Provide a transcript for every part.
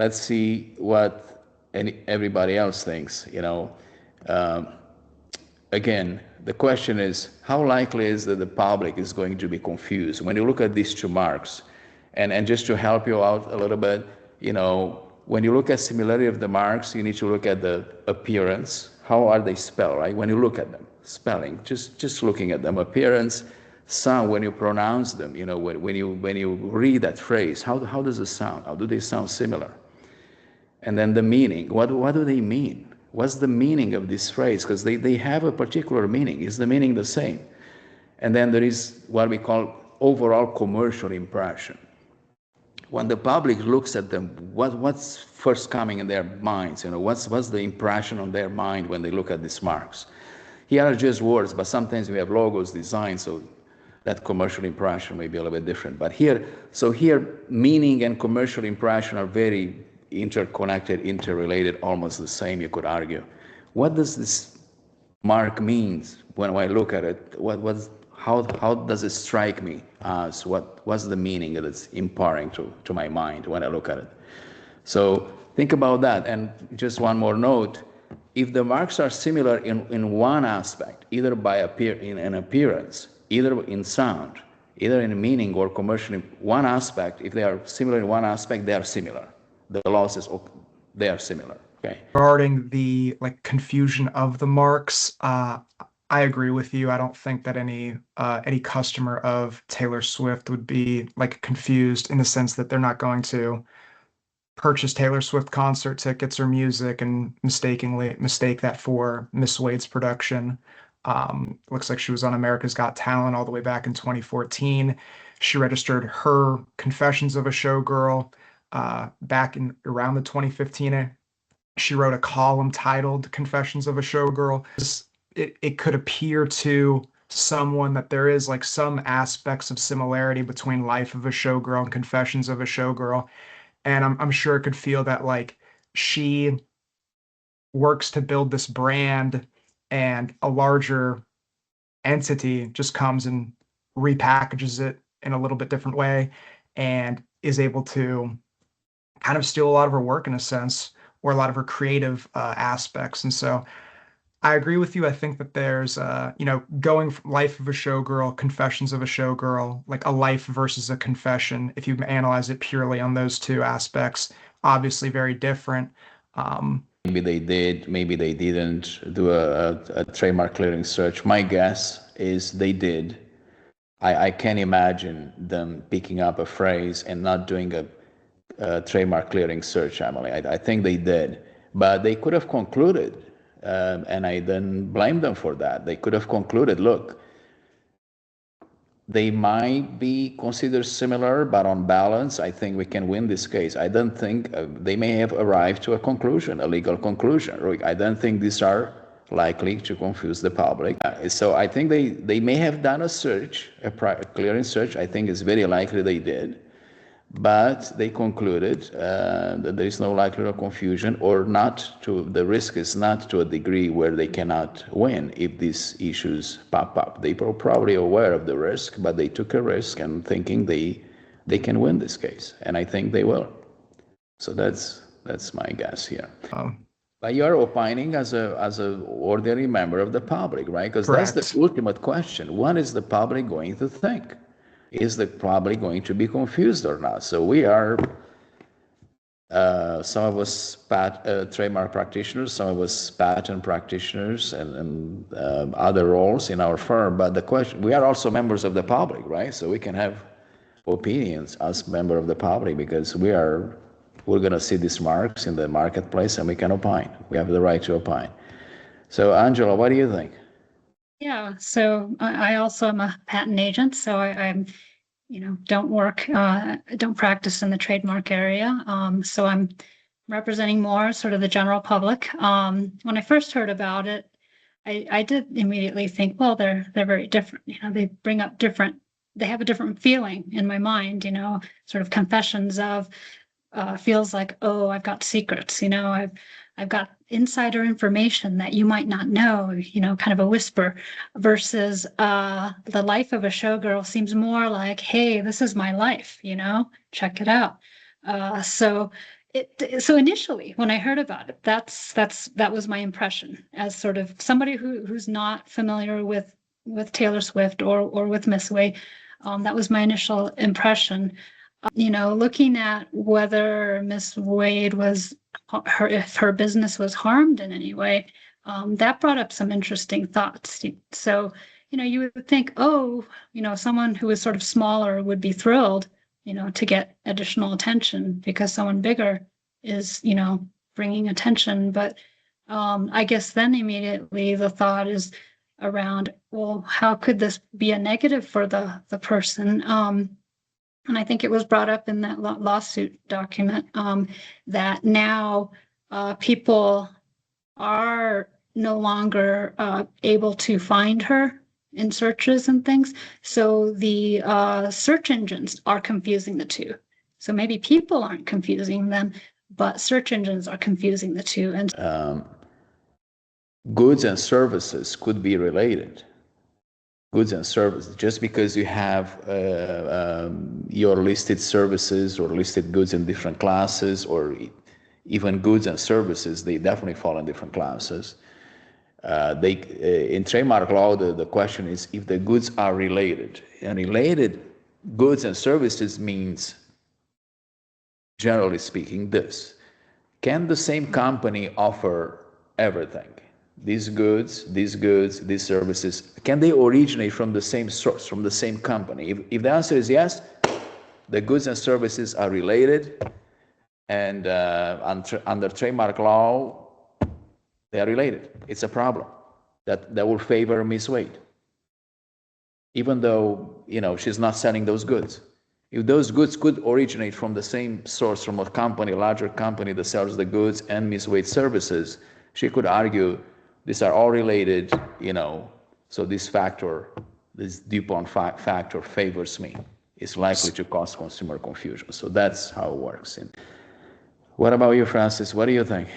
let's see what everybody else thinks. Again, the question is, how likely is that the public is going to be confused when you look at these two marks? And just to help you out a little bit, when you look at similarity of the marks, you need to look at the appearance. How are they spelled, right? When you look at them, spelling, just looking at them, appearance, sound, when you pronounce them, when you read that phrase, how does it sound? How do they sound similar? And then the meaning, what do they mean? What's the meaning of this phrase? Because they have a particular meaning. Is the meaning the same? And then there is what we call overall commercial impression. When the public looks at them, what's first coming in their minds? What's the impression on their mind when they look at these marks? Here are just words, but sometimes we have logos, designs, so that commercial impression may be a little bit different. But here, meaning and commercial impression are very interconnected, interrelated, almost the same, you could argue. What does this mark mean when I look at it? How does it strike me as what's the meaning that it's imparting to my mind when I look at it? So think about that. And just one more note, if the marks are similar in one aspect, either in an appearance, either in sound, either in meaning or commercial, one aspect, if they are similar in one aspect, they are similar. The law says they are similar. Okay. Regarding the confusion of the marks, I agree with you. I don't think that any customer of Taylor Swift would be confused in the sense that they're not going to purchase Taylor Swift concert tickets or music and mistake that for Miss Wade's production. Looks like she was on America's Got Talent all the way back in 2014. She registered her Confessions of a Showgirl back in around the 2015. She wrote a column titled Confessions of a Showgirl. It could appear to someone that there is some aspects of similarity between Life of a Showgirl and Confessions of a Showgirl. And I'm sure it could feel that she works to build this brand and a larger entity just comes and repackages it in a little bit different way and is able to kind of steal a lot of her work in a sense, or a lot of her creative aspects. And so I agree with you. I think that there's, going from Life of a Showgirl, Confessions of a Showgirl, a life versus a confession, if you analyze it purely on those two aspects, obviously very different. Maybe they did, maybe they didn't do a trademark clearing search. My guess is they did. I can't imagine them picking up a phrase and not doing a trademark clearing search, Emily. I think they did, but they could have concluded, and I don't blame them for that. They could have concluded, look, they might be considered similar, but on balance, I think we can win this case. I don't think they may have arrived to a conclusion, a legal conclusion. I don't think these are likely to confuse the public. So I think they may have done a search, a clearing search. I think it's very likely they did. But they concluded that there is no likelihood of confusion, or the risk is not to a degree where they cannot win if these issues pop up. They were probably aware of the risk, but they took a risk and thinking they can win this case, and I think they will. So that's my guess here. But you're opining as a ordinary member of the public, right? Because that's the ultimate question. What is the public going to think? Is the public going to be confused or not? So we are, some of us trademark practitioners, some of us patent practitioners, and other roles in our firm. But the question, we are also members of the public, right? So we can have opinions as member of the public, because we're going to see these marks in the marketplace and we can opine. We have the right to opine. So Angela, what do you think? Yeah, so I also am a patent agent, so I'm, don't practice in the trademark area. So I'm representing more sort of the general public. When I first heard about it, I did immediately think, well, they're very different. They bring up they have a different feeling in my mind. Sort of confessions of feels like, oh, I've got secrets. I've got insider information that you might not know, kind of a whisper, versus the Life of a Showgirl seems more like, hey, this is my life, check it out. So So initially, when I heard about it, that was my impression as sort of somebody who's not familiar with Taylor Swift or with Miss Wade. That was my initial impression. Looking at whether Miss Wade if her business was harmed in any way, that brought up some interesting thoughts. So, you would think, oh, someone who is sort of smaller would be thrilled, to get additional attention because someone bigger is, bringing attention. But I guess then immediately the thought is around, well, how could this be a negative for the person? And I think it was brought up in that lawsuit document that now people are no longer able to find her in searches and things. So the search engines are confusing the two. So maybe people aren't confusing them, but search engines are confusing the two. And goods and services could be related. Goods and services, just because you have your listed services or listed goods in different classes, or even goods and services, they definitely fall in different classes. In trademark law, the question is if the goods are related. And related goods and services means, generally speaking, this. Can the same company offer everything? These goods, these services, can they originate from the same source, from the same company? If the answer is yes, the goods and services are related, and under trademark law, they are related. It's a problem that will favor Ms. Wade, even though she's not selling those goods. If those goods could originate from the same source, from a company, a larger company that sells the goods and Ms. Wade services, she could argue these are all related, so this DuPont factor favors me. It's likely to cause consumer confusion. So that's how it works. And what about you, Francis? What do you think?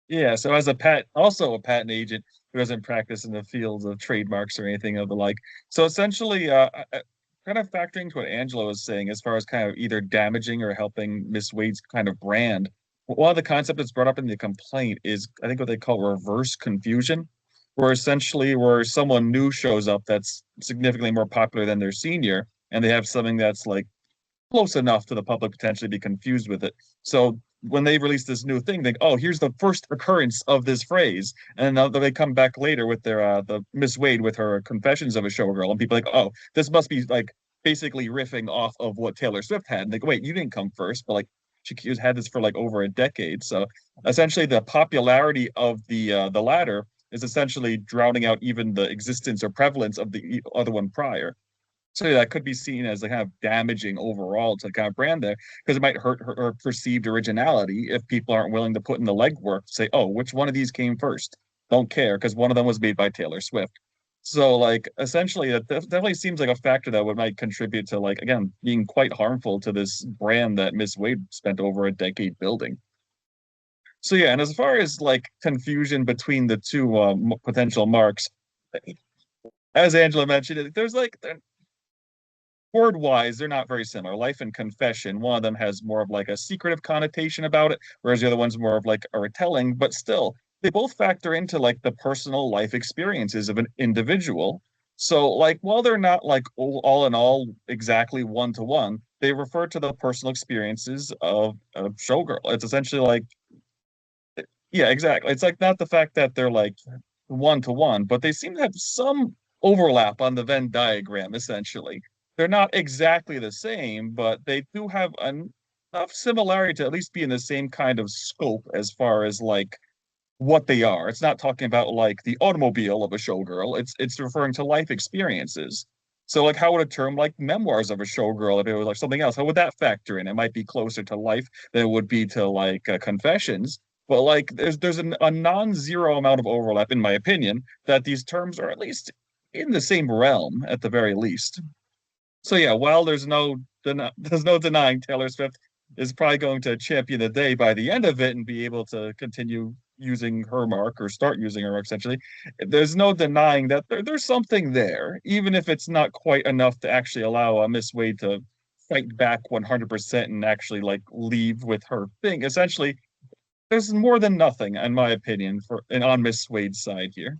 Yeah, so as a patent agent who doesn't practice in the fields of trademarks or anything of the like, so essentially, kind of factoring to what Angela was saying as far as kind of either damaging or helping Miss Wade's kind of brand. One of the concepts that's brought up in the complaint is, I think, what they call reverse confusion, where someone new shows up that's significantly more popular than their senior, and they have something that's like close enough to the public potentially be confused with it. So when they release this new thing, they oh, here's the first occurrence of this phrase, and now they come back later with their the Miss Wade with her Confessions of a Showgirl, and people are like, oh, this must be like basically riffing off of what Taylor Swift had. And they go, wait, you didn't come first, but like she had this for like over a decade. So essentially, the popularity of the latter is essentially drowning out even the existence or prevalence of the other one prior. So that could be seen as like kind of damaging overall to the kind of brand there, because it might hurt her perceived originality if people aren't willing to put in the legwork to say, oh, which one of these came first? Don't care, because one of them was made by Taylor Swift. So like essentially that definitely seems like a factor that might contribute to like, again, being quite harmful to this brand that Miss Wade spent over a decade building. So yeah, and as far as like confusion between the two potential marks, as Angela mentioned, there's like word wise, they're not very similar. Life and confession, one of them has more of like a secretive connotation about it, whereas the other one's more of like a retelling, but still, they both factor into like the personal life experiences of an individual. So, like, while they're not like all in all exactly one to one, they refer to the personal experiences of a showgirl. It's essentially like, yeah, exactly. It's like not the fact that they're like one to one, but they seem to have some overlap on the Venn diagram, essentially. They're not exactly the same, but they do have enough similarity to at least be in the same kind of scope as far as like what they are. It's not talking about like the automobile of a showgirl. It's referring to life experiences. So like how would a term like memoirs of a showgirl, if it was like something else, how would that factor in? It might be closer to life than it would be to like confessions. But like there's a non-zero amount of overlap, in my opinion, that these terms are at least in the same realm at the very least. So yeah, while there's no denying Taylor Swift is probably going to champion the day by the end of it and be able to continue using her mark or start using her mark essentially, there's no denying that there's something there, even if it's not quite enough to actually allow Miss Wade to fully fight back 100% and actually like leave with her thing. Essentially, there's more than nothing, in my opinion, on Miss Wade's side here.